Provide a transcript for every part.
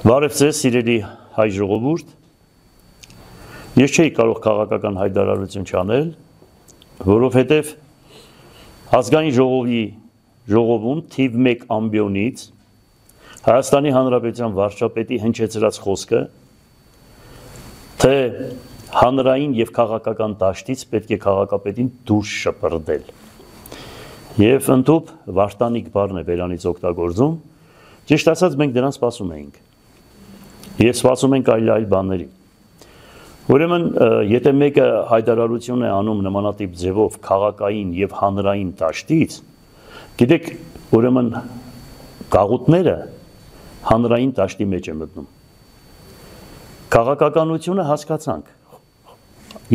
Բարև ձեզ, սիրելի հայ ժողովուրդ, ես չէի կարող քաղաքական հայտարարություն չանել, որովհետև ազգային ժողովում թիվ 1 ամբիոնից Հայաստանի Հանրապետության վարչապետի հնչեցրած խոսքը, թե հանրային և քաղաքական դաշտից պետք է քաղաքապետին դուրս շպրտել և ընդհուպ վարդանիկ բառն է բերանից օգտագործում, ճիշտ ասած մենք դրան սպասում էինք և սպասում ենք այլ բաների։ Ուրեմն, եթե մեկը հայտարարություն է անում նմանատիպ ձևով քաղաքային և հանրային դաշտից, գիտեք, ուրեմն գաղութները հանրային դաշտի մեջ է մտնում։ Քաղաքականությունը հասկացանք,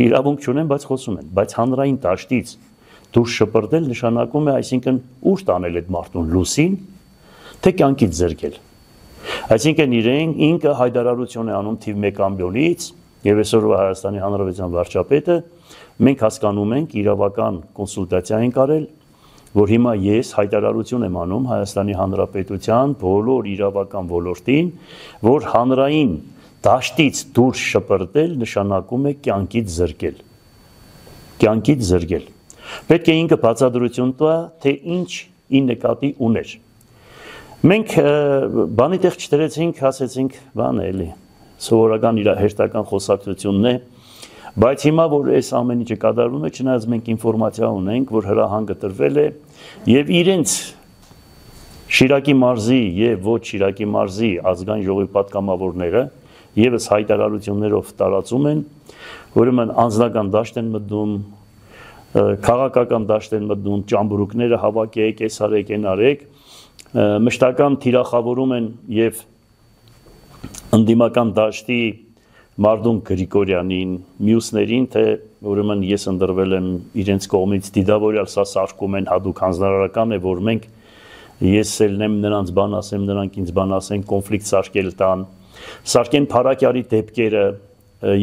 իրավունք չունեն, բայց խոսում են, բայց հանրային դաշտից դուրս շպրտել նշանակում է, այսինքն ուր տանել այդ մարդուն լուսին, թե կյանքից զրկել։ Այսինքն ինքը հայտարարություն է անում թիվ 1 ամբիոնից և այսօրվա Հայաստանի Հանրապետության վարչապետը, մենք հասկանում ենք, իրավական կոնսուլտացիա ենք արել, որ հիմա ես հայտարարություն եմ անում Հայաստանի Հանրապետության բոլոր իրավական ոլորտին, որ հանրային դաշտից դուրս շպրտել նշանակում է կյանքից զրկել։ Կյանքից զրկել։ Պետք է ինքը բացատրություն տա, թե ի նկատի ուներ։ Մենք բանի տեղ չդրեցինք, ասեցինք, բան է էլի, սովորական իր հերթական խոսակցությունն է, բայց հիմա, որ այս ամեն ինչը կատարվում է, չնայած մենք ինֆորմացիա ունենք, որ հրահանգը տրվել է և իրենց Շիրակի մարզի և ոչ Շիրակի մարզի ազգային ժողովի պատգամավորները ևս հայտարարություններով տարածում են, ուրեմն անձնական դաշտ են մտնում, քաղաքական դաշտ են մտնում, ճամբրուկները հավաքեք, այս արեք, այն արեք, մշտական թիրախավորում են և ընդդիմական դաշտի Մարդուն Գրիգորյանին, մյուսներին, թե ուրեմն ես ընտրվել եմ իրենց կողմից դիդավորյալ, սա սարքում են, հատուկ հանձնարարական է, որ մենք ես ելն եմ նրանց բան ասեմ, նրանք ինձ բան ասեն, կոնֆլիկտ սարքել տան, սարքեն Փարաքյալի դեպքերը,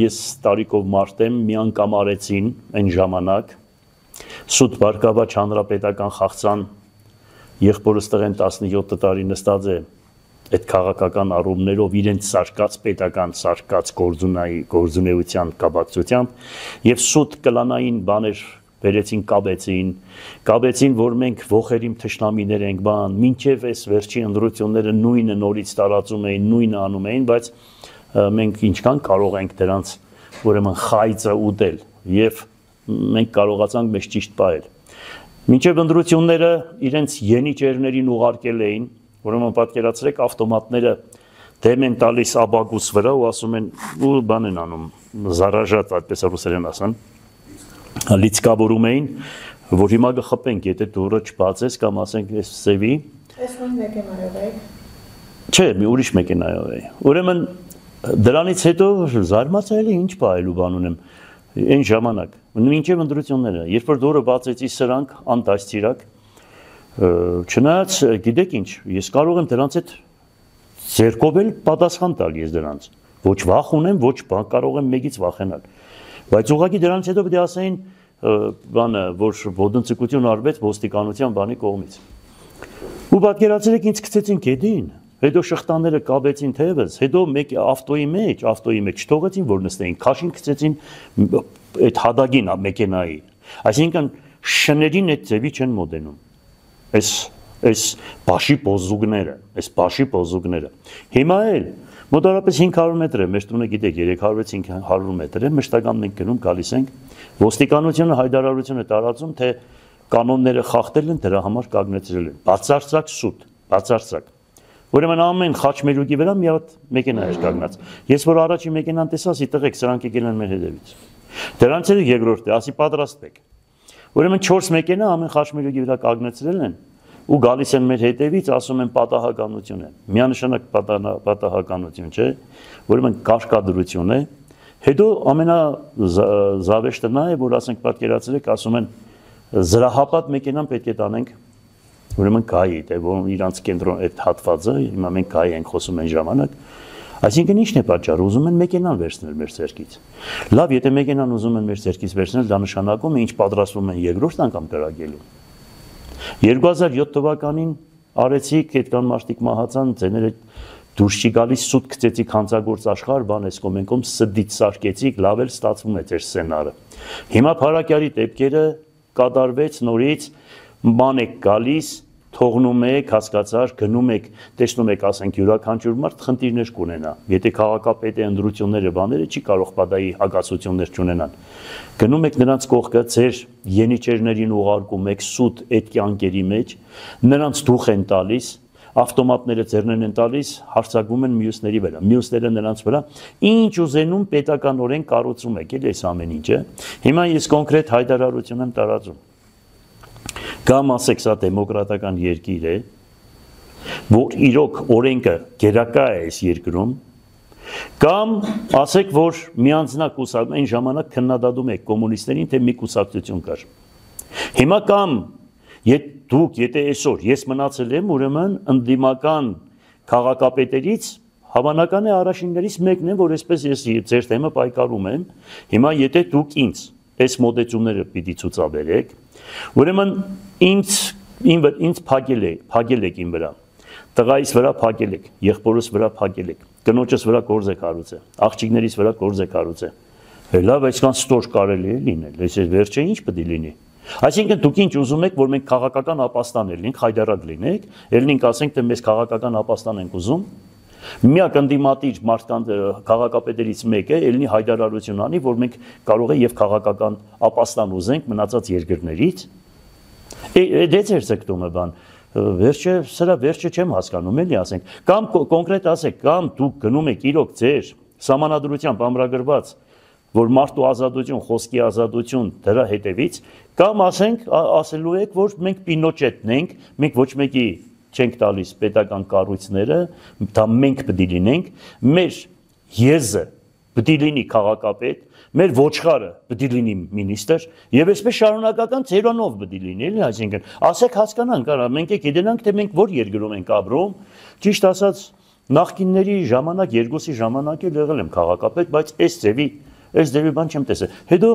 ես տարիքով մարդ եմ, մի անգամ արեցին այն ժամանակ, Սուտ Բարգավաճ հանրապետական խաղցան, եղբորս տղեն 17 տարի նստած է այդ քաղաքական առումներով իրենց սարկած պետական սարկած գործունեության կապակցությամբ և սուտ կլանային բաներ բերեցին, կապեցին, որ մենք ոխերիմ թշնամիներ ենք բան, մինչև այս վերջի ընտրությունները նույնը նորից տարածում էին, նույնը անում էին, բայց մենք ինչքան կարող ենք դրանց ուրեմն խայծը ուտել և մենք կարողացանք մեզ ճիշտ պահել։ Մինչև ընտրությունները իրենց ենիճերներին ուղարկել էին, ուրեմն պատկերացրեք ավտոմատները դեմ են տալիս աբագուս վրա ու ասում են, ու բան են անում, զարաժատ, այդպես ռուսերեն ասան, լիցկավորում էին, որ հիմա կխփենք, եթե դուռը չբացես կամ ասենք այս սևի։ Այս նույն մեքենայով եք։ Չէ, մի ուրիշ մեքենայով է։ Ուրեմն դրանից հետո զարմացել է ինչ պահելու բան ունեմ այն ժամանակ, մինչև ընտրությունները, երբ որ դուռը բացեցի սրանք, անտասցիրակ, չնայած գիտեք ինչ, ես կարող եմ դրանց հետ ձեռքով էլ պատասխան տալ ես դրանց, ոչ վախ ունեմ, ոչ կարող եմ մեկից վախենալ, բայց ուղղակի դրանից հետո պետք է ասեին բանը, որ ոտնձգություն արվեց ոստիկանության բանի կողմից։ Ու պատկերացրեք ինձ գցեցին գետին, հետո շղթաները կապեցին թևս, հետո մեկ ավտոյի մեջ չթողեցին, որ նստեին, քաշին գցեցին այդ հադագին մեքենայի, այսինքն շներին այդ ձևի չեն մոտենում, այս բաշի պոզուկները, հիմա էլ մոտարապես 500 մետր է, մեր տունը գիտեք 300-500 մետր է, մշտական մենք գնում գալիս ենք, ոստիկանությունը հայտարարություն է տարածում, թե կանոնները խախտել են, դրա համար կանգնեցրել են, բացարձակ սուտ, բացարձակ։ Ուրեմն ամեն խաչմերուկի վրա մի հատ մեքենա էր կանգնած։ Ես որ առաջի մեքենան տեսա, ասի տղեկ, սրանք եկել են մեր հետևից։ Դրանց հետո երկրորդը, ասի պատրաստվեք։ Ուրեմն 4 մեքենա ամեն խաչմերուկի վրա կանգնեցրել են ու գալիս են մեր հետևից, ասում են պատահականություն է։ Միանշանակ պատահականություն չէ, ուրեմն կարկադրություն է։ Հետո ամենազավեշտը նա է, որ ասենք պատկերացրեք, ասում են զրահապատ մեքենան պետք է տանենք ուրեմն գայի, թե որ իրանց կենտրոն այդ հատվածը, հիմա մենք գայի ենք խոսում այն ժամանակ, այսինքն ի՞նչն է պատճառը, ուզում են մեքենան վերցնել մեր ձեռքից։ Լավ, եթե մեքենան ուզում են մեր ձեռքից վերցնել, դա նշանակում է ինչ պատրաստվում են երկրորդ անգամ կրակելու։ 2007 թվականին արեցիք, այդքան մարդիկ մահացան, ձեները դուրս չի գալիս սուտ գծեցիք հանցագործ աշխարհ, բան էս կոմենկոմ սդից սարկեցիք, լավ էլ ստացվում է ձեր սցենարը։ Հիմա Փարակյարի դեպքերը կատարվեց նորից, բան եք գալիս, թողնում եք, հասկացար, գնում եք, տեսնում եք, ասենք յուրաքանչյուր մարդ խնդիրներ կունենա։ Եթե քաղաքապետի ընտրությունները բաները չի կարող պատահի հագացություններ չունենան։ Գնում եք նրանց կողքը, ձեր ենիչերներին ուղարկում եք սուտ այդ կյանքերի մեջ, նրանց դուխ են տալիս, ավտոմատները ձեռներն են տալիս, հարձակվում են մյուսների վրա, մյուսները նրանց վրա, ինչ ուզենում պետական օրենք կառուցում եք, էլի այս ամեն ինչը։ Հիմա ես կոնկրետ հայտարարություն եմ տարածում։ Կամ ասեք, սա դեմոկրատական երկիր է, որ իրոք օրենքը գերակա է այս երկրում, կամ ասեք, որ միանձնակ այն ժամանակ քննադատում եք կոմունիստներին, թե մի կուսակցություն կար։ Հիմա կամ դուք, եթե այսօր ես մնացել եմ, ուրեմն ընդդիմական քաղաքապետերից հավանական է առաջիններից մեկն է, որ այսպես ես ձեր թեմը պայքարում եմ, հիմա եթե դուք ինձ այս մոտեցումները պիտի ցուցաբերեք, ուրեմն ինձ փակել եք իմ վրա, տղայիս վրա փակել եք, եղբորս վրա փակել եք, կնոջս վրա գործ եք հարուցել, աղջիկներիս վրա գործ եք հարուցել։ Լավ, այսքան ստոր կարելի է լինել, այս վերջը ինչ պետք է լինի։ Այսինքն դուք ինչ ուզում եք, որ մենք քաղաքական ապաստան լինենք, խայդարակ լինենք, ելնենք ասենք, թե մեզ քաղաքական ապաստան ենք ուզում, միակ ընդդիմադիր մարդկանց քաղաքապետերից մեկը ելնի հայտարարություն անի, որ մենք կարող է եւ քաղաքական ապաստան ուզենք մնացած երկրներից։ Դե ձեր ցկտումը բան, սրա վերջը չեմ հասկանում, էլի ասենք, կամ կոնկրետ ասեք, կամ դուք գնում եք իրոք ձեր սահմանադրությամբ ամրագրված, որ մարդու ազատություն, խոսքի ազատություն դրա հետևից, կամ ասենք, ասելու եք, որ մենք Պինոչետն ենք, մենք ոչ մեկի չենք տալիս պետական կառույցները, դա մենք պետք է լինենք, մեր եզը պետք է լինի քաղաքապետ, մեր ոչխարը պետք է լինի մինիստր, եւ այսպես շարունակական ծերանով պետք է լինի, էլի, այսինքն, ասեք հասկանանք, արա, մենք գիտենանք, թե մենք որ երկրում ենք ապրում, ճիշտ ասած, նախկինների ժամանակ, երկուսի ժամանակ էլ եղել եմ քաղաքապետ, բայց այս ձևի բան չեմ տեսել։ Հետո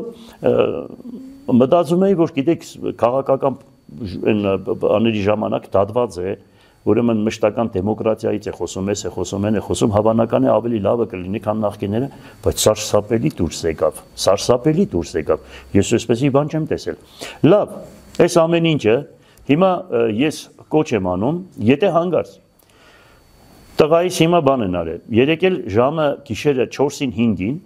մտածում էի, որ գիտեք, քաղաքական աների ժամանակ դատված է, ուրեմն մշտական դեմոկրատիայից է խոսում, է խոսում, հավանական է ավելի լավը կլինի, քան նախկինները, բայց սարսափելի դուրս եկավ։ Ես այսպեսի բան չեմ տեսել։ Լավ, այս ամեն ինչը հիմա ես կոչ եմ անում, եթե հանգարց տղայիս հիմա բան են արել, երեկել ժամը գիշերը 4-ին 5-ին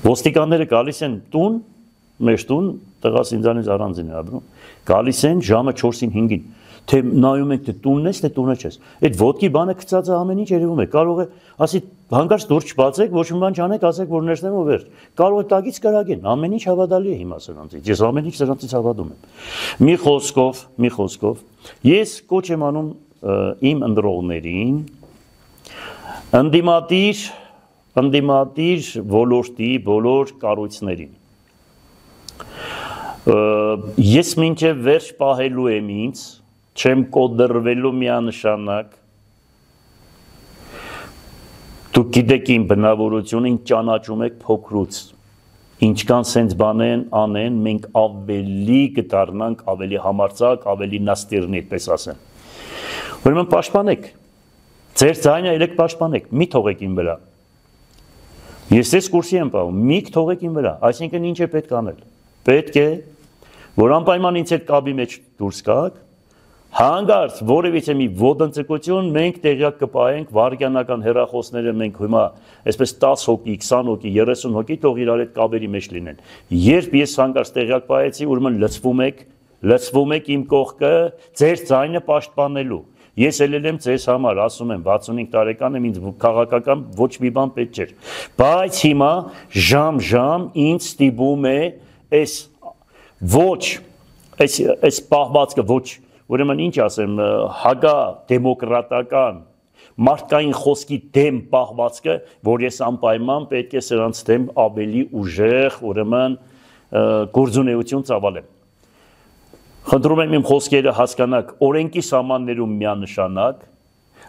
ոստիկանները գալիս են տուն, մեր տուն, տղաս ինձանից առանձին է ապրում, գալիս են ժամը 4-ին 5-ին, թե նայում եք թե տունն ես, թե տունը չես։ Այդ ոտքի բանը գծած է ամեն ինչ երևում է, կարող է, ասի հանկարծ դուրս չբացեք, ոչ մի բան չանեք, ասեք որ ներսնեմ ու վերջ։ Կարող է տակից կրակեն, ամեն ինչ հավատալի է հիմա սրանցից։ Ես ամեն ինչ սրանցից հավատում եմ։ Մի խոսքով, ես կոչ եմ անում իմ ընտրողներին ընդդիմադիր ոլորտի բոլոր կառույցներին։ Ես մինչև վերջ պահելու եմ ինձ, չեմ կոդրվելու միանշանակ, դուք գիտեք իմ բնավորությունն ճանաչում եք փոքրուց, ինչքան սենց բան անեն, մենք ավելի կդառնանք, ավելի համարձակ, ավելի նաստիրնի, այդպես ասեմ։ Ուրեմն պաշտպանեք, ձեր ձայնը ելեք պաշտպանեք, մի թողեք իմ վրա։ Ես ես կուրսի եմ պահում, մի թողեք իմ վրա, այսինքն ինչ է պետք անել։ Պետք է, որ անպայման ինձ հետ կապի մեջ դուրս գաք, հանգարց որևիցե մի ոտնձգություն մենք տեղյակ կպահենք, վարկյանական հեռախոսները մենք հիմա այսպես 10 հոգի, 20 հոգի, 30 հոգի թող իրար այդ կապերի մեջ լինեն։ Երբ ես հանգարց տեղյակ պահեցի, ուրեմն լցվում եք իմ կողքը, ձեր ձայնը պաշտպանելու։ Ես ելել եմ ձեզ համար, ասում եմ, 65 տարեկան եմ, ինձ քաղաքական ոչ մի բան պետք չէր։ Բայց հիմա ժամ ինձ ստիպում է այս պահվածքը ոչ, ուրեմն ինչ ասեմ, հագա դեմոկրատական մարդկային խոսքի դեմ պահվածքը, որ ես անպայման պետք է սրանց դեմ ավելի ուժեղ, ուրեմն գործունեություն ծավալեմ։ Խնդրում եմ իմ խոսքերը հասկանաք, օրենքի սահմաններում միանշանակ,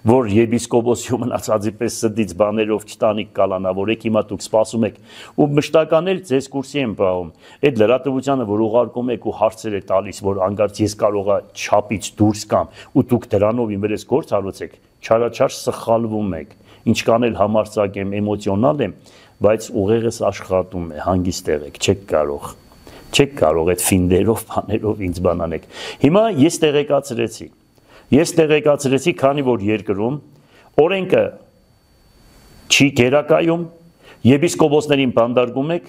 որ եպիսկոպոսի մնացածի պես սդից բաներով չտանիք կալանավորեք, հիմա դուք սպասում եք ու մշտական էլ ձեզ կուրսի են պահում։ Այդ լրատվությանը, որ ուղարկում եք ու հարցեր է տալիս, որ անգարց ես կարողա չափից դուրս կամ ու դուք դրանով իմ վրես գործ հարուցեք, չարաչար սխալվում եք։ Ինչքան էլ համարձակ եմ, էմոցիոնալ եմ, բայց ուղեղս աշխատում է, հանգիստ եղեք, չեք կարող այդ ֆինդերով, բաներով ինձ բանանեք։ Հիմա ես տեղեկացրեցի, քանի որ երկրում օրենքը չի գերակայում, եպիսկոպոսներին բանդարգում եք,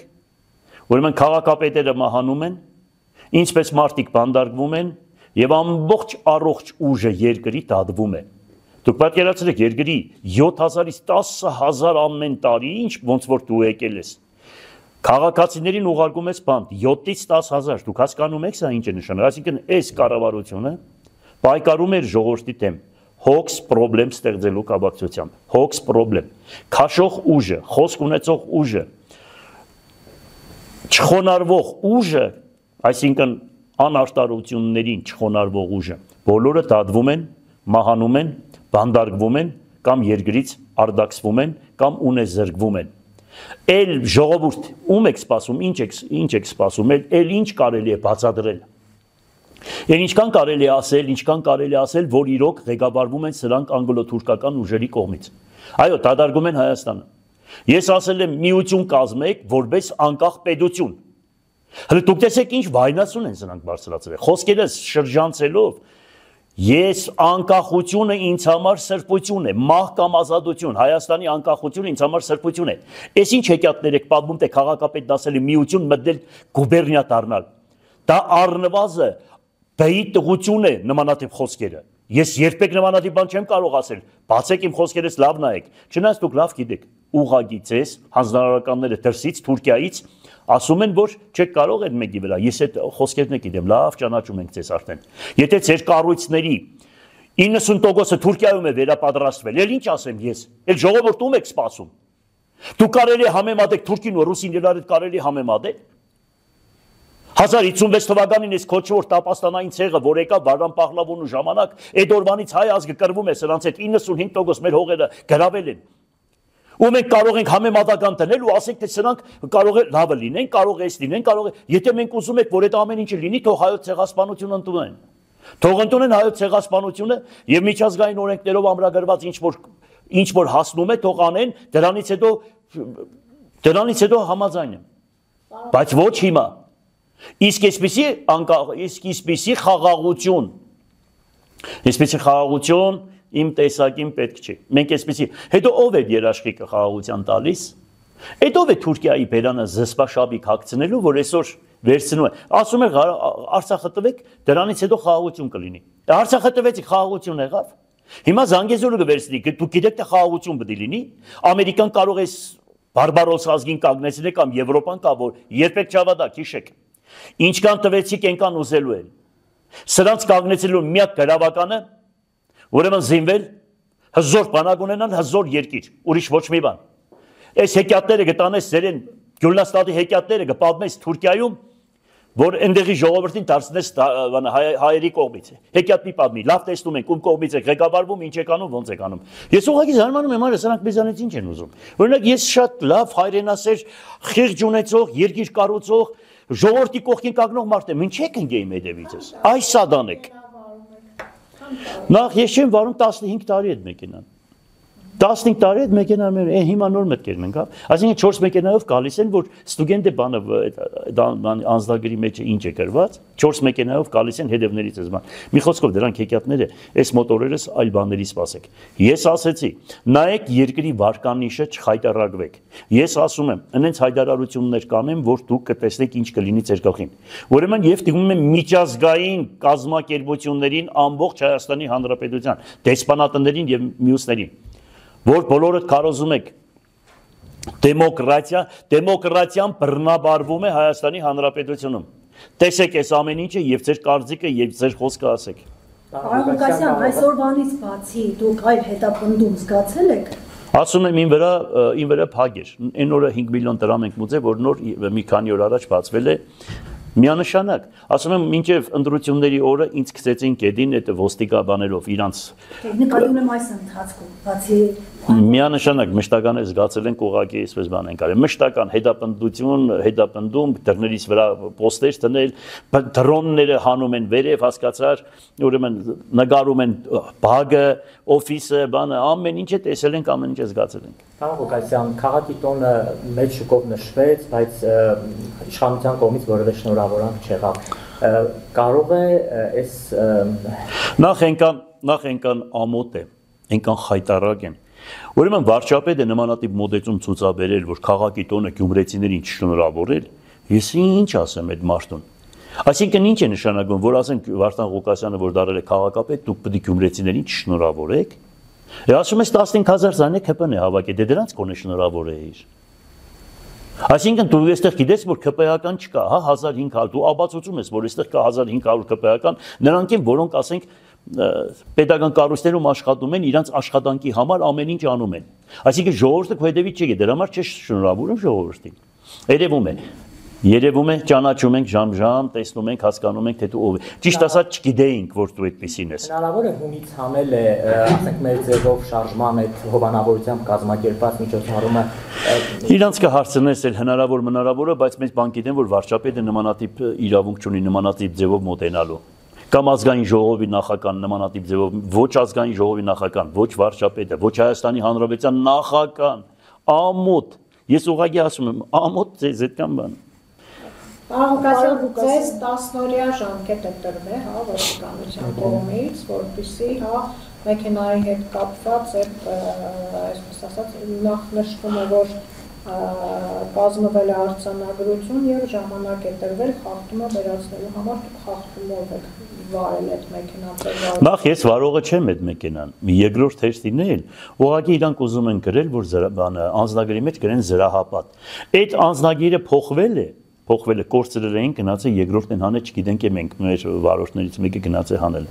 ուրեմն քաղաքապետերը մահանում են, ինչպես մարդիկ բանդարգվում են եւ ամբողջ առողջ ուժը երկրի դատվում է։ Դուք պատկերացրեք երկրի 7000-ից 10000 ամեն տարի, ինչ ոնց որ դու եկել ես։ Քաղաքացիներին ուղարկում ես բանտ 7-ից 10000, դուք հասկանում եք սա ինչ է նշանակում, այսինքն այս կառավարությունը պայքարում էր ժողովրդի դեմ, հոգս պրոբլեմ ստեղծելու կապակցությամբ, հոգս պրոբլեմ, քաշող ուժը, խոսք ունեցող ուժը, չխոնարհվող ուժը, այսինքն անարտարություններին չխոնարհվող ուժը, բոլորը դատվում են, մահանում են, բանդարգվում են կամ երկրից արդակսվում են կամ ունեզրկվում են։ Էլ ժողովուրդ ում եք սպասում, ինչ եք սպասում, էլ ինչ կարելի է բացատրել։ Եվ ինչքան կարելի է ասել, որ իրոք ղեկավարվում են սրանք անգլո-թուրքական ուժերի կողմից։ Այո, դատարկում են Հայաստանը։ Ես ասել եմ միություն կազմեք որպես անկախ պետություն։ Հələ դուք տեսեք ինչ վայնասուն են սրանք բարձրացրել։ Խոսքերս շրջանցելով ես անկախությունը ինձ համար սրբություն է, մահ կամ ազատություն, Հայաստանի անկախությունը ինձ համար սրբություն է։ Այս ինչ հեքիաթներ եք պատմում, թե քաղաքապետն ասել է միություն մտնել գուբերնիա դառնալ։ Դա առնվազն բեի տղություն է նմանատիպ խոսքերը։ Ես երբեք նմանատիպ բան չեմ կարող ասել։ Բացեք իմ խոսքերից լավ նայեք։ Չնայած դուք լավ գիտեք, ուղղակի ձեզ հանձնարարականները դրսից, Թուրքիայից ասում են, որ չեք կարող այդ մեկի վրա։ Ես այդ խոսքերն գիտեմ, լավ ճանաչում ենք ձեզ արդեն։ Եթե ձեր կառույցների 90%-ը Թուրքիայում է վերապատրաստվել, էլ ինչ ասեմ ես։ Էլ ժողովուրդում եք սպասում։ Դու կարելի է համեմատեք թուրքին ու ռուսին իրար հետ կարելի համեմատեք։ 1056 թվականին այս քոչվոր տապաստանային ցեղը, որ եկա Վարդան Պահլավոնու ժամանակ, այդ օրվանից հայ ազգը կռվում է սրանց հետ 95% մեր հողերը գրավել են։ Ու մենք կարող ենք համեմատական դնել ու ասենք, թե սրանք կարող է լավը լինեն, կարող է էս լինեն, կարող է, եթե մենք ուզում ենք, որ այդ ամեն ինչը լինի, թող հայոց ցեղասպանությունը ընդունեն։ Թող ընդունեն հայոց ցեղասպանությունը եւ միջազգային օրենքներով ամրագրված ինչ որ հասնում է, թող անեն, դրանից հետո համաձայն եմ։ Բայց ոչ հիմա։ Իսկ այսպիսի խաղաղություն իմ տեսակին պետք չի։ Մենք այսպիսի, հետո ով է երաշխիքը խաղաղության տալիս, այդ ով է Թուրքիայի բերանը զսպաշաբիկ հագցնելու, որ այսօր վերցնում է, ասում է Արցախը տվեք, դրանից հետո խաղաղություն կլինի։ Արցախը տվեցիք, խաղաղություն եղավ։ Հիմա Զանգեզուրը կվերցնի, դուք գիտեք թե խաղաղություն պետք է լինի, Ամերիկան կարող է բարբարոս ազգին կանգնեցնել կամ Եվրոպան կա, որ երբեք չավադակ, հիշեք։ Ինչքան տվեցիք, այնքան ուզելու են։ Սրանց կանգնեցելու միակ գրավականը, ուրեմն զինվել, հզոր բանակ ունենալ, հզոր երկիր, ուրիշ ոչ մի բան։ Այս հեքիաթները կտանես ձերեն Գյուլնաստատի հեքիաթները կպատմես Թուրքիայում, որ այնտեղի ժողովրդին դարձնես հայերի կողմից։ Հեքիաթ մի պատմի, լավ տեսնում ենք, ում կողմից եք ղեկավարվում, ինչ եք անում, ոնց եք անում։ Ես ուղղակի զարմանում եմ, այո, սրանք մեզանից ինչ են ուզում։ Օրինակ ես շատ լավ հայրենասեր, խիղճ ունեցող, երկիր կառուցող, ժողովրդի կողքին կանգնող մարդ եմ, ինչ եք ընկեի մեդևիցս։ Այս սադան եք։ Նախ ես չեմ վարում 15 տարի այդ մեքենան։ 15 տարի այդ մեքենան հիմա նոր մտքեր մենք, հա։ Այսինքն 4 մեքենայով գալիս են, որ ստուդենտը բանը անձնագրի մեջ ինչ է գրված, 4 մեքենայով գալիս են հետևներից էս բան։ Մի խոսքով դրանք հեքիաթները, այս մոտորերս այլ բաների սպասեք։ Ես ասեցի, նայեք երկրի վարկանիշը չխայտարակվեք։ Ես ասում եմ, այնց հայտարարություններ կանեմ, որ դուք կտեսնեք ինչ կլինի ձեր գլխին։ Ուրեմն եւ դիմում եմ միջազգային կազմակերպություններին ամբողջ Հայաստանի Հանրապետության, դեսպանատներին եւ մյուսներին, որ բոլորդ կարոզում եք դեմոկրատիան բռնաբարվում է Հայաստանի Հանրապետությունում։ Տեսեք այս ամեն ինչը եւ ձեր կարծիքը եւ ձեր խոսքը ասեք։ Պարոն Ղուկասյան, այսօրվանից բացի դուք այլ հետապնդում զգացել եք։ Ասում եմ ինձ վրա փակ էր։ Այն օրը 5 միլիոն դրամ ենք մուծել, որ նոր մի քանի օր առաջ բացվել է Միանշանակ, ասում եմ, մինչև ընտրությունների օրը ինձ գցեցին կեդին այդ ոստիկաբաներով իրանց նկատի ունեմ այս ընթացքում, բացի միանշանակ մշտական է զգացել են կողակի այսպես բան են կարել, մշտական հետապնդում, դռներից վրա պոստեր դնել, դրոնները հանում են վերև, հասկացար, ուրեմն նկարում են բագը, օֆիսը, բանը, ամեն ինչ է տեսել ենք, ամեն ինչ է զգացել ենք։ Պարոն Ղուկասյան, քաղաքի տոնը մեծ շուկով նշվեց, բայց իշխանության կողմից որևէ շնորհավորանք չեղավ։ Կարող է այս նախ ենքան ամոթ է, ենքան խայտարակ են։ Ուրեմն վարչապետը նմանատիպ մոդեցում ցուցաբերել, որ քաղաքի տոնը գյումրեցիներին չշնորհավորել, ես ինչ ասեմ այդ մարդուն։ Այսինքն ինչ է նշանակում, որ ասենք Վարդան Ղուկասյանը, որ դարել է քաղաքապետ, դուք պետք է գյումրեցիներին չշնորհավորեք։ Ասում ես 15000 զանե ԿՊ-ն է հավաքել, դե դրանց կոնե շնորհավորեիր։ Այսինքն դու այստեղ գիտես, որ ԿՊ-ական չկա, հա 1500, դու աբացուցում ես, որ այստեղ կա 1500 ԿՊ-ական, նրանք են, որոնք ասենք պետական կառույցներում աշխատում են, իրանց աշխատանքի համար ամեն ինչ անում են։ Այսինքն ժողովուրդը քո հետևից չի գե, դրա համար չի շնորհավորում ժողովրդին։ Երևում է, ճանաչում ենք ժամ-ժամ, տեսնում ենք, հասկանում ենք, թե դու ով ես։ Ճիշտ ասած չգիտեինք, որ դու այդպեսին ես։ Հնարավոր է հունից հանել է, ասենք մեր ձևով շարժման այդ հովանավորությամբ կազմակերպած միջոցառումը։ Իրանց կհարցնես էլ հնարավորը, բայց մեծ բան գիտեն, որ վարչապետը նմանատիպ իրավունք չունի նմանատիպ ձևով մոտենալու։ Կամ ազգային ժողովի նախագահան նմանատիպ ձևով, ոչ ազգային ժողովի նախագահան, ոչ վարչապետը, ոչ Հայաստանի Հանրապետության նախագահան, ամոթ։ Ես ուղղակի ասում եմ, ամոթ ձեզ այդքան բան։ Պարոն ձեզ 10-օրյա ժամկետ է տրվել, հա, ոստիկանության կողմից, որպեսզի, հա, մեքենայի հետ կապված այդ, այսպես ասած, նախ նշվում է, որ կազմվել է արձանագրություն եւ ժամանակ է տրվել խախտումը վերացնելու համար, դուք խախտումով եք վարել այդ մեքենան։ Նախ ես վարողը չեմ այդ մեքենան, երկրորդ հերթին էլ, ուղղակի իրանք ուզում են գրել, որ անձնագրի մեջ գրեն զրահապատ։ Այդ անձնագիրը փոխվել է, կորցրել էին, գնացել երկրորդն են հանել, չգիտենք է մենք մեր վարորդներից մեկը գնացել հանել։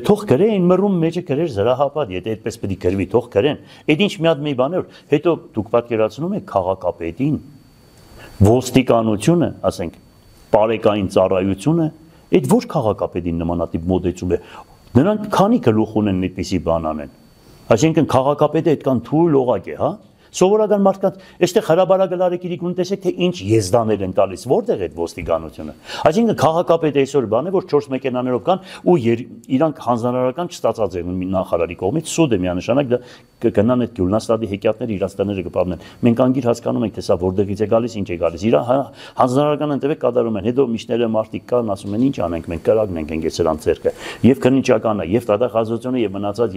Թող գրեն մռում մեջը գրեր զրահապատ, եթե այդպես պետք է գրվի, թող գրեն։ Այդ ինչ մի հատ մի բան է, հետո դուք պատկերացնում եք քաղաքապետին, ոստիկանությունը, ասենք, բարեկային ծառայությունը, այդ ոչ քաղաքապետին նմանատիպ մոդեցում է։ Նրանք քանի գլուխ ունեն այդպիսի բան անեն։ Այսինքն քաղաքապետը այդքան թույլ օղակ է, հա։ Սովորական մարդկանց, այստեղ հրաբարագլարեկիրիկ ունի տեսեք, թե ինչ եզդաներ են տալիս, որտեղ է ոստիկանությունը։ Այսինքն քաղաքապետը այսօր բան է, որ 4 մեքենաներով կան ու իրանք հանձնարարական չստացած են նախարարի կողմից, սուտ է միանշանակ կգնան այդ Գյուլնաստադի հեքիաթները իրաց տները կպավնեն։ Մենք անգիր հասկանում ենք, թե սա որտեղից է գալիս, ինչ է գալիս։ Իրա հանձնարարական ընտևեք կատարում են, հետո միշները մարդիկ կան, ասում են ինչ անենք, մենք կրակն ենք ընկել սրանց ձեռքը։ Եվ քննիչականը, եւ տվյալահաշվությունը, եւ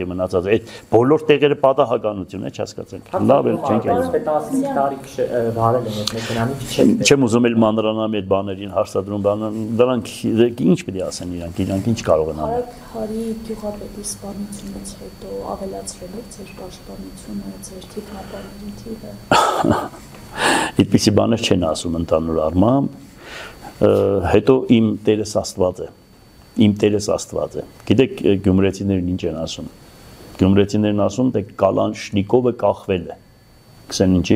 մնացած այդ բոլոր տեղերը պատահականություն է, չհասկացենք։ Լավ է, չենք անում։ 15 տարի վարել են այդ մեքենան, չեմ ուզում էլ մանրանամ այդ բաներին հարցադրում, դրանք ինչ պետք է ասեն իրանք ինչ կարող են անել։ Հարի գյուղապետի սպանությունից հետո ավելացրել եք ձեր պաշտպանությունը, ձեր թիկնապարների թիվը։ Այդպիսի բաներ չեն ասում ընդհանուր առմամբ, հետո իմ Տերս Աստված է։ Գիտեք գյումրեցիներն ինչ են ասում։ Գյումրեցիներն ասում, թե Կալանշնիկովը կախվել է։ Գսեն ինչի,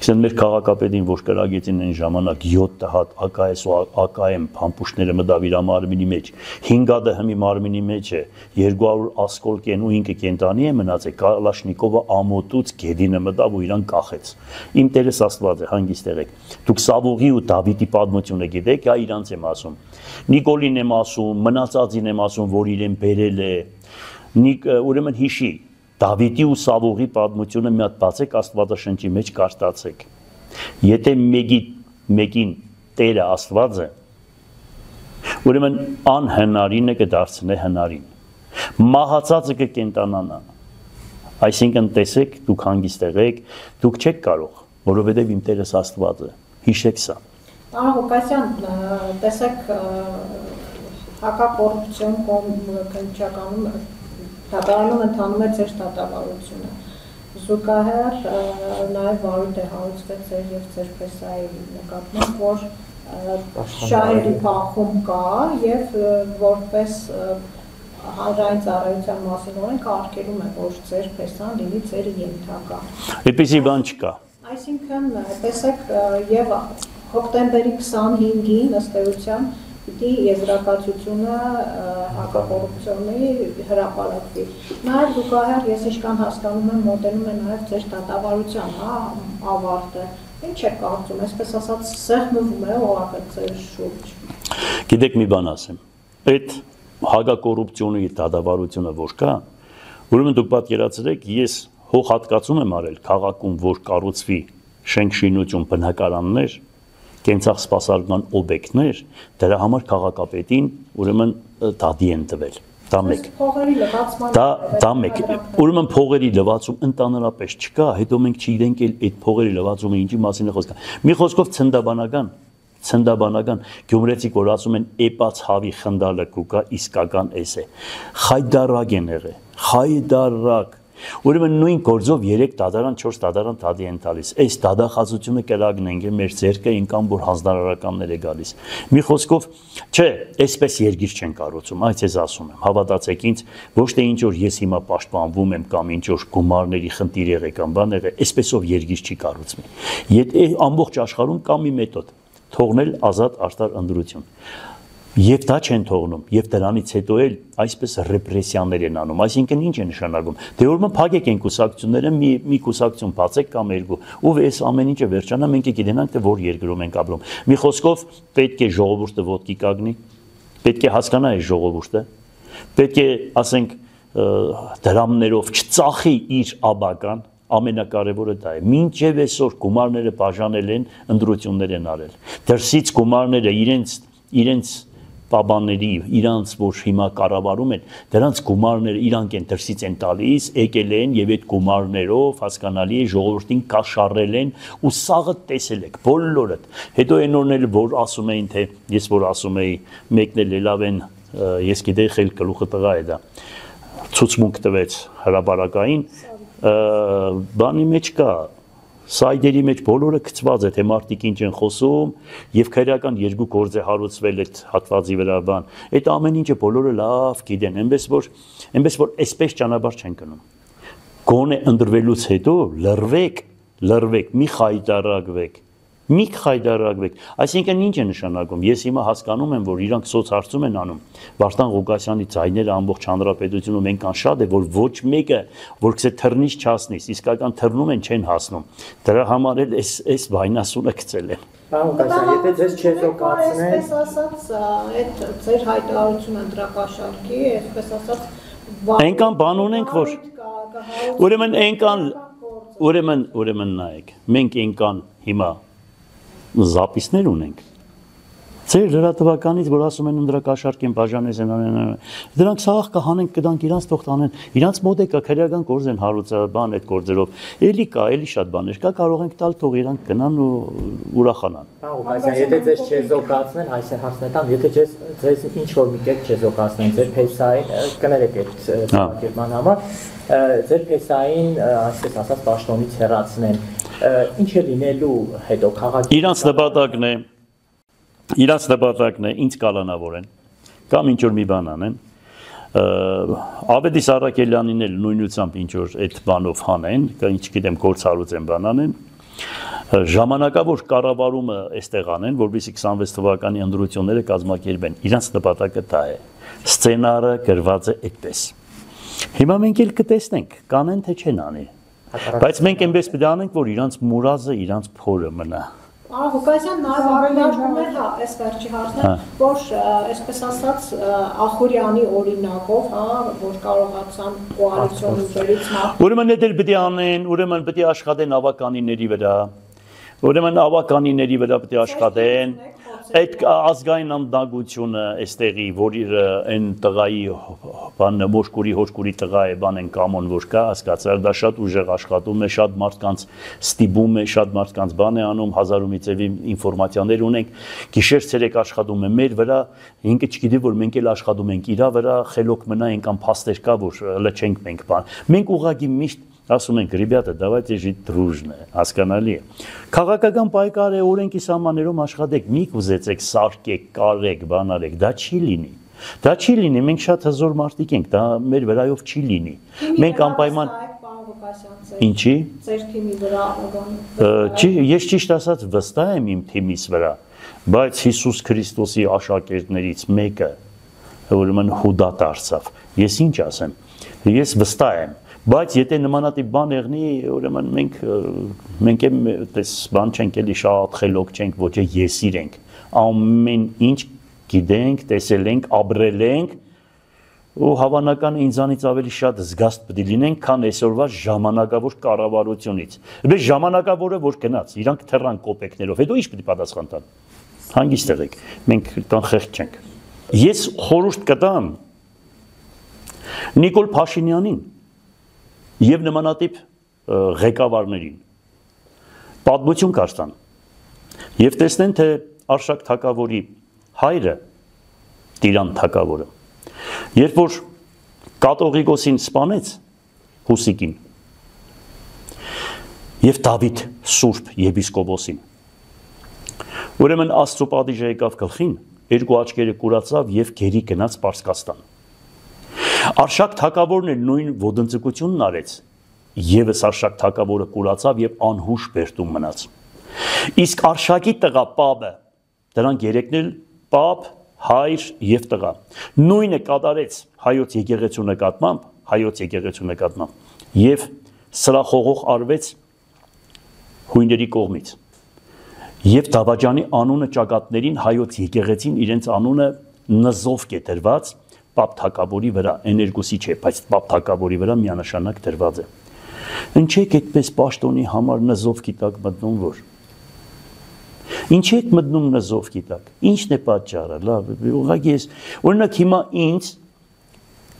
գսեն մեր քաղաքապետին, որ կրագեցին այն ժամանակ 7 հատ ԱԿՍ ու ԱԿՄ փամփուշտները մտավ իր մարմինի մեջ, 5 հատը հմի մարմինի մեջ է, 200 ասկոլկեն ու 5 կենտանի է մնացել, Կալաշնիկովը ամոթուց գեդինը մտավ ու իրան կախեց։ Իմ Տերս Աստված է, հանգիստ եղեք։ Դուք Սավուղի ու Դավիթի պատմությունը գիտեք, այ իրանց եմ ասում։ Նիկոլին եմ ասում, մնացածին եմ ասում, որ իրեն բերել է։ Ուրեմն հիշի Դավիթի ու Սավուղի պատմությունը մի հատ բացեք Աստվածաշնչի մեջ կարդացեք։ Եթե մեկին Տերը Աստված է, ուրեմն անհնարինը կդարձնե հնարին։ Մահացածը կկենտանանա։ Այսինքն տեսեք, դուք հանգիստ եղեք, դուք չեք կարող, որովհետև իմ Տերս Աստված է։ Հիշեք սա։ Պարոն Ղուկասյան, տեսեք հակակոռուպցիոն քննչականում դատարանում ընթանում է ձեր դատավարությունը։ Զուգահեռ նաև վարույթ է հարուցվել ձեր եւ ձեր փեսայի նկատմամբ, որ շահերի բախում կա եւ որպես հանրային ծառայության մասին օրենք արգելում է, որ ձեր փեսան լինի ձեր ենթակա։ Այդպիսի բան չկա։ Այսինքն տեսեք եւ հոկտեմբերի 25-ին ըստ էության պիտի եզրակացությունը հակակոռուպցիոնի հրապարակվի։ Նաև զուգահեռ ես ինչքան հասկանում եմ մոտենում է նաև ձեր դատավարության ավարտը։ Ինչ է կարծում, այսպես ասած սեղմվում է օղակը ձեր շուրջ։ Գիտեք մի բան ասեմ, այդ հակակոռուպցիոնի դատավարությունը որ կա, ուրեմն դուք պատկերացրեք, ես հողհատկացում եմ արել քաղաքում, որ կառուցվի շենք-շինություն, բնակարաններ, կենցաղ սպասարկման օբյեկտներ, դրա համար քաղաքապետին ուրեմն դատի են տվել։ Դա մեկ։ Դա մեկ։ Ուրեմն փողերի լվացում ընդհանրապես չկա, հետո մենք չգիտենք այդ փողերի լվացումը ինչի մասին է խոսքը։ Մի խոսքով ցնդաբանական գյումրեցիք որ ասում են էպած հավի խնդալը կուկա իսկական էս է։ Խայդարակ են եղել, խայդարակ։ Ուրեմն նույն գործով 3 դատարան, 4 դատարան դատի են տալիս։ Այս դատախազությունը կրագնենք է մեր ձեռքը ինքան որ հանձնարարականներ է գալիս։ Մի խոսքով, չէ, այսպես երկիր չեն կառուցում, այս ես ասում եմ, հավատացեք ինձ, ոչ թե ինչ որ ես հիմա պաշտպանվում եմ կամ ինչ որ գումարների խնդիր եղել կամ բան եղել, այսպեսով երկիր չի կառուցվի։ Եթե ամբողջ աշխարհում կա մի մեթոդ, թողնել ազատ արտար ընտրություն։ Եվ դա չեն թողնում, եւ դրանից հետո էլ այսպես ռեպրեսիաներ են անում, այսինքն ինչ է նշանակում, դե ուրեմն փակեք են կուսակցությունները, մի կուսակցություն բացեք կամ երկու, ու այս ամեն ինչը վերջանա, մենք գիտենանք թե որ երկրում ենք ապրում։ Մի խոսքով պետք է ժողովուրդը ոտքի կանգնի, պետք է հասկանա այս ժողովուրդը, պետք է, ասենք, դրամներով չծախի իր աբական, ամենակարևորը դա է, մինչև այսօր գումարները բաժանել են, ընտրություններ են արել, դրսից գումարները իրենց պաբանների, իրանց որ հիմա կառավարում են, դրանց գումարները իրանք են դրսից են տալիս, եկել են եւ այդ գումարներով հասկանալի է ժողովրդին կաշառել են ու սաղը տեսել եք բոլորդ։ Հետո այն օրներ որ ասում էին թե ես որ ասում էի մեկն էլ լավ են, ես գիտեի խել գլուխը տղա է դա։ Ցուցմունք տվեց հրապարակային, բանի մեջ կա Սայդերի մեջ բոլորը գծված է, թե մարդիկ ինչ են խոսում եւ քրեական երկու գործ է հարուցվել այդ հատվածի վրա բան։ Այդ ամեն ինչը բոլորը լավ գիտեն, այնպես որ այսպես ճանապարհ չեն գնում։ Գոնե ընտրվելուց հետո լրվեք, մի խայդարակվեք։ Այսինքն ինչ է նշանակում։ Ես հիմա հասկանում եմ, որ իրանք սոցհարցում են անում։ Վարդան Ղուկասյանի ձայները ամբողջ հանրապետությունում այնքան շատ է, որ ոչ մեկը, որ գցե թռնից չհասնի, իսկական թռնում են չեն հասնում։ Դրա համար էլ այս վայնասունը գցել են։ Պարոն Ղուկասյան, եթե ձեզ չեզոքացնեն, այսպես ասած, այդ ձեր հայտարարությունը ընտրակաշառքի, այսպես ասած, այնքան բան ունենք, որ ուրեմն նայեք, մենք այնքան հիմա զապիսներ ունենք։ Ձեր լրատվականից, որ ասում են ընտրակաշառք են բաժանես են անեն, դրանք սաղ կհանենք կդանք իրանց թող տանեն, իրանց մոտ է կա քրեական գործ են հարուցաբան այդ գործերով, էլի կա, էլի շատ բաներ կա, կարող ենք տալ թող իրանք գնան ու ուրախանան։ Պարոն Ղուկասյան, եթե ձեզ չեզոքացնեն, այս է հարցն է տամ, եթե ձեզ ինչ որ մի կերպ չեզոքացնեն, ձեր փեսային կներեք այդ ծրագրման համար, ձեր փեսային, այսպես ասած, պաշտոնից հեռացնեն, ինչ է լինելու հետո քաղաքի Իրանց նպատակն է ինձ կալանավորեն կամ ինչ որ մի բան անեն Ավետիս Առաքելյանին էլ նույնությամբ ինչ որ այդ բանով հանեն ինչ գիտեմ գործ հարուցեն բան անեն ժամանակավոր կառավարումը այստեղ անեն որովհետեւ 26 թվականի ընտրությունները կազմակերպեն իրանց նպատակը դա է սցենարը գրված է այդպես հիմա մենք էլ կտեսնենք կանեն թե չեն անի բայց մենք այնպես պետք է անենք որ իրանց մուրազը իրանց փորը մնա Ղուկասյան նաև առնչվում է այս վերջի հարցը, որ այսպես ասած Ախուրյանի օրինակով, որ կարողացան կոալիցիոն ուժերից Ուրեմն դա պետք է անեն, ուրեմն պետք է աշխատեն ավականիների վրա, ուրեմն ավականիների վրա պետք է աշխատեն, այդ ազգային անդագությունը այստեղի, որ այն տղայի բանը մոշկուրի հոշկուրի տղա է, բան են կամոն որ կա, հասկացար, դա շատ ուժեղ աշխատում է, շատ մարդկանց ստիպում է, շատ մարդկանց բան է անում, հազարումի ծևի ինֆորմացիաներ ունենք, գիշեր-ցերեկ աշխատում է մեր վրա, ինքը չգիտի որ մենք էլ աշխատում ենք իրա վրա, խելոք մնա այնքան փաստեր կա, որ լչենք մենք բան։ Մենք ուղղակի միշտ ասում ենք, ребята, давайте жить дружно, հասկանալի է։ Քաղաքական պայքար է, օրենքի սահմաններում աշխատեք, մի կուզեցեք, սարքեք, կարեք, բանարեք, դա չի լինի։ Դա չի լինի, մենք շատ հզոր մարդիկ ենք, դա մեր վրայով չի լինի։ Մենք անպայման Ինչի։ Ձեր թիմի վրա Ես ճիշտ ասած վստահ եմ իմ թիմիս վրա, բայց Հիսուս Քրիստոսի աշակերտներից մեկը ուրեմն Հուդա դարձավ։ Ես ինչ ասեմ։ Ես վստահ եմ, բայց եթե նմանատիպ բան եղնի, ուրեմն մենք եմ դες բան չենք էլի շատ խելոք չենք, ոչ է եսիր ենք։ Ամեն ինչ գիտենք, տեսել ենք, ապրել ենք ու հավանական ինձանից ավելի շատ զգաստ պետք է լինենք, քան այսօրվա ժամանակավոր կառավարությունից։ Բայց ժամանակավորը որ գնաց, իրանք թռան կոպեկներով, հետո ինչ պետք է պատասխան տան։ Հանգիստ եղեք, մենք տան խեղճ չենք։ Ես խորհուրդ կտամ Նիկոլ Փաշինյանին եւ նմանատիպ ղեկավարներին պատմություն կարծան եւ տեսնեն թե Արշակ Թագավորի հայրը Տիրան Թագավորը երբ որ Կատողիկոսին սպանեց Հուսիկին եւ Դավիթ Սուրբ եպիսկոպոսին ուրեմն Աստծո պատիժը եկավ գլխին երկու աչքերը կուրացավ եւ գերի գնաց Պարսկաստան Արշակ Թագավորն էլ նույն ոդնձգությունն արեց եւս Արշակ Թագավորը կուրացավ եւ անհուշ բերտում մնաց իսկ Արշակի տղա Պապը դրանք երեքն էլ Պապ հայր եւ տղա նույնը կատարեց հայոց եկեղեցու նկատմամբ եւ սրախողող արվեց հույների կողմից եւ Դավաճանի անունը ճակատներին հայոց եկեղեցին իրենց անունը նզով կետրված Պապ Թագավորի վրա էներգոսի չէ բայց Պապ Թագավորի վրա միանշանակ դրված է Ինչ եք այդպես պաշտոնի համար նզովքի տակ մտնում որ Ինչ եք մտնում նզովքի տակ Ինչն է պատճառը լավ ուղղակի ես օրինակ հիմա ինձ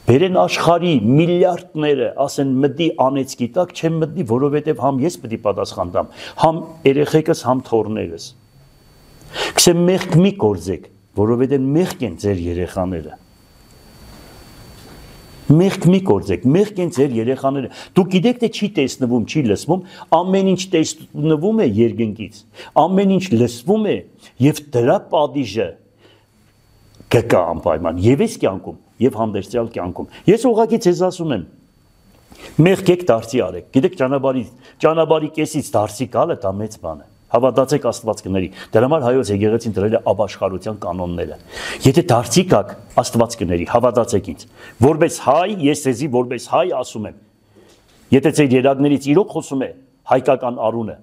բերեն աշխարհի միլիարդները ասեն մտի անեցքի տակ չեմ մտնի որովհետև համ ես պետք է պատասխան տամ համ երեխեքս համ թոռներս Քսեմ մեղք մի գործեք որովհետև մեղք են ձեր երեխաները Մեղք մի գործեք, մեղք են ձեր երեխաները։ Դուք գիտեք թե չի տեսնվում, չի լսվում, ամեն ինչ տեսնվում է երկնքից, ամեն ինչ լսվում է եւ դրա պատիժը կգա անպայման եւ այս կյանքում եւ հանդերձյալ կյանքում։ Ես ուղղակի ձեզ ասում եմ, մեղք եք դարձի արեք։ Գիտեք ճանապարհի կեսից դարձի գալը դա մեծ բան է։ Հավատացեք Աստվածքների։ Դրա համար հայոց եկեղեցին դրել է ապաշխարության կանոնները։ Եթե դարձի գաք Աստվածքների, հավատացեք ինձ։ Որպես հայ, ես ձեզի որպես հայ ասում եմ։ Եթե ձեր երակներից իրոք խոսում է հայկական արունը,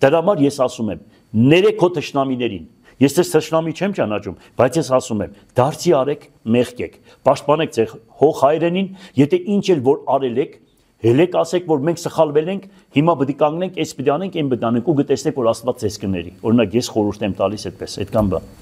դրա համար ես ասում եմ, ներեք քո թշնամիներին։ Ես ձեզ թշնամի չեմ ճանաչում, բայց ես ասում եմ, դարձի արեք, մեղք եք։ Պաշտպանեք ձեր հող հայրենին, եթե ինչ էլ որ արել եք Հելեք ասեք, որ մենք սխալվել ենք, հիմա պետք է կանգնենք, այս պետք է անենք, այն պետք է անենք ու կտեսնեք, որ Աստված ձեզ կների։ Օրինակ ես խորհուրդ եմ տալիս այդպես, այդքան բան։